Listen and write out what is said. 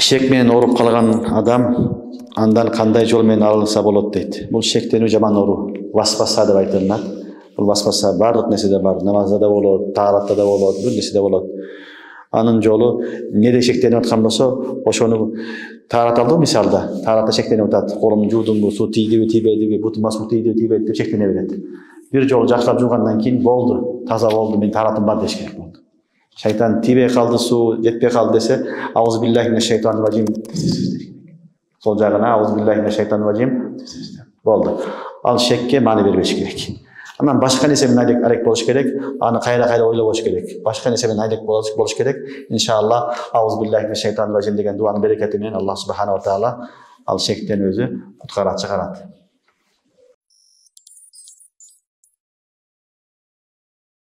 Шек менен ооруп калган адам андан кандай жол менен арылса болот дейт. Бул шектенүү жаман оору, васваса деп айтылат. Бул васваса барлык нерседе бар, намазда да болот, тааратта да болот, бир нерседе болот. Анын жолу неде шектенип аткан болсо, ошону таарат алды мисалда. Тааратта шектенип атат. Колумду жуудумбу, суу тийдиби, тийбедиби, бутума суу тийдиби, тийбеди деп шектене берет. Бир жолу жакшылап жуугандан кийин болду, таза болду, мен тааратым бар деш керек болду. Шайтан тийбей калды, суу жетпей калды десе, ауз биллахи минеш шайтанир ражим. Сол жагына ауз биллахи минеш шайтанир ражим болду. Ал шекке маани бербеш керек. Анан башка нерсе менен алек болуш керек. Аны кайра ойлобош керек. Башка нерсе менен алек болуш керек. Иншалла ауз биллахи минеш шайтанир ражим деген дуанын берекети менен Аллах субханаху ва таала ал шектен өзү куткарат, чыгарат.